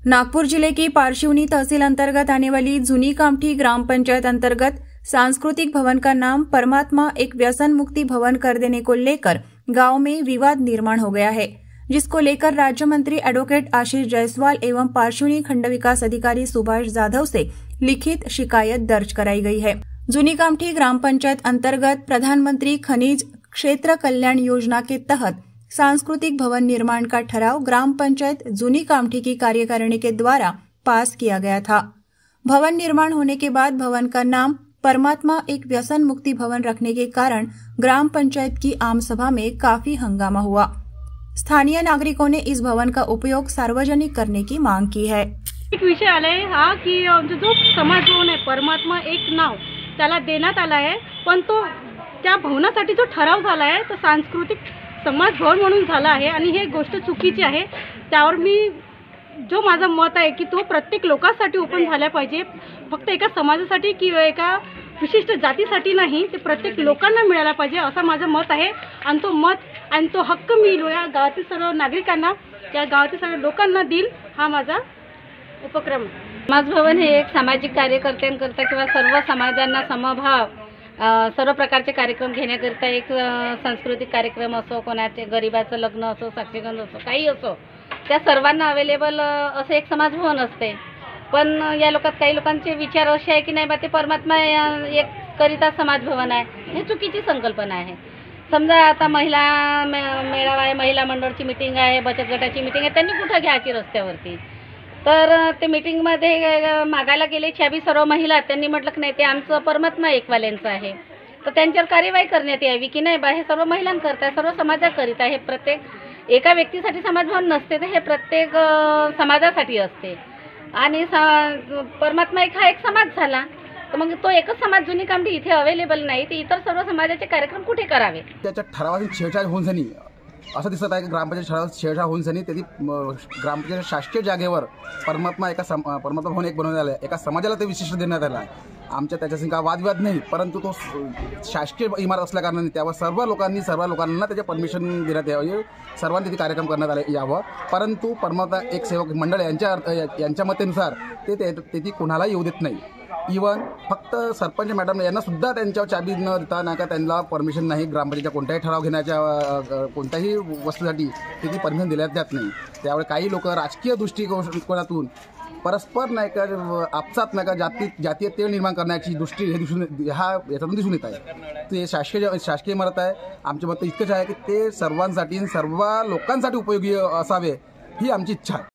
नागपुर जिले की पारशिवनी तहसील अंतर्गत आने वाली जूनी कामठी ग्राम पंचायत अंतर्गत सांस्कृतिक भवन का नाम परमात्मा एक व्यसन मुक्ति भवन कर देने को लेकर गांव में विवाद निर्माण हो गया है, जिसको लेकर राज्य मंत्री एडवोकेट आशीष जायसवाल एवं पारशिवनी खंड विकास अधिकारी सुभाष जाधव से लिखित शिकायत दर्ज कराई गई है। जूनी कामठी ग्राम पंचायत अंतर्गत प्रधानमंत्री खनिज क्षेत्र कल्याण योजना के तहत सांस्कृतिक भवन निर्माण का ठराव ग्राम पंचायत जूनी कामठी की कार्यकारिणी के द्वारा पास किया गया था। भवन निर्माण होने के बाद भवन का नाम परमात्मा एक व्यसन मुक्ति भवन रखने के कारण ग्राम पंचायत की आम सभा में काफी हंगामा हुआ। स्थानीय नागरिकों ने इस भवन का उपयोग सार्वजनिक करने की मांग की है। एक विषय आलाय हा की जो समाज भवन आहे परमात्मा एक नाव त्याला देण्यात आला आहे, पण तो त्या भवनासाठी जो ठराव झाला आहे तो सांस्कृतिक समाज भवन म्हणून झाला आहे आणि हे गोष्ट चुकीची आहे। त्यावर मी जो माझा मत आहे की तो प्रत्येक लोकांसाठी ओपन झाला पाहिजे, फक्त एका समाजासाठी किंवा एका विशिष्ट जातीसाठी नाही, ते प्रत्येक लोकांना मिळाला पाहिजे असं माझं मत आहे। आणि तो मत आणि तो हक्क मी या गावातील सर्व नागरिकांना, त्या गावातील सर्व लोकांना देईल, हा माझा उपक्रम। समाज भवन हे एक सामाजिक कार्यकर्त्यांकरता किंवा सर्व समाजांना समभाव सर्व प्रकारचे कार्यक्रम घेण्याकरता एक सांस्कृतिक कार्यक्रम असो, कोणाचे गरिबाचं लग्न असो, साक्षीगंध असो, काही असो, त्या सर्वांना अवेलेबल असं एक समाज भवन असते। पण या लोकात काही लोकांचे विचार असे आहे की नाही बा ते परमात्मा एक करिता समाज भवन आहे, हे चुकीची संकल्पना आहे। समजा आता महिला मेळावा आहे, महिला मंडळाची मीटिंग आहे, बचत गटाची मीटिंग आहे, त्यांनी कुठं घ्यायची रस्त्यावरती, तर ते मीटिंगमध्ये मागायला गेले छाबी सर्व महिला, त्यांनी म्हटलं की नाही ते आमचं परमात्मा एकवाल्यांचं आहे, तर त्यांच्यावर कार्यवाही करण्यात यावी की नाही बा हे सर्व महिलांकरता, सर्व समाजाकरिता, हे प्रत्येक एका व्यक्तीसाठी समाज भवन नसते, तर हे प्रत्येक समाजासाठी असते। आणि परमात्मा एक हा एक समाज झाला, तर मग तो एकच समाज जूनी कामठी इथे अवेलेबल नाही, तर इतर सर्व समाजाचे कार्यक्रम कुठे करावे? त्याच्या ठरावाची छेडछाड होऊन झाली असं दिसत आहे की ग्रामपंचायत ठरावाची छेडछाड होऊन झाली, त्याची ग्रामपंचायत शासकीय जागेवर परमात्मा परमात्मा भवन एक बनवण्यात आलं, एका समाजाला ते विशिष्ट देण्यात आलं आहे। आमच्या त्याच्याशी काय वादविवाद नाही, परंतु तो शासकीय इमारत असल्या कारणाने त्यावर सर्व लोकांना त्याचे परमिशन देण्यात यावे, सर्वांनी तिथे कार्यक्रम करण्यात आले यावं। परंतु परमात्मा एक सेवक मंडळ यांच्या मतेनुसार ते कोणाला येऊ देत नाही। इवन फक्त सरपंच मॅडम यांना सुद्धा त्यांच्यावर चाबी न देता नाही का त्यांना परमिशन नाही, ग्रामपंचायतच्या कोणत्याही ठराव घेण्याच्या कोणत्याही वस्तूसाठी तिथे परमिशन दिल्या जात नाही। त्यामुळे काही लोक राजकीय दृष्टिकोनातून परस्पर नाही का आपसात नाही का जातीय तेढ निर्माण करण्याची दृष्टी याच्यातून दिसून येत आहे। ते शासकीय इमारत आहे, आमचे मत इतकंच आहे की ते सर्वांसाठी सर्व लोकांसाठी उपयोगी असावे ही आमची इच्छा आहे।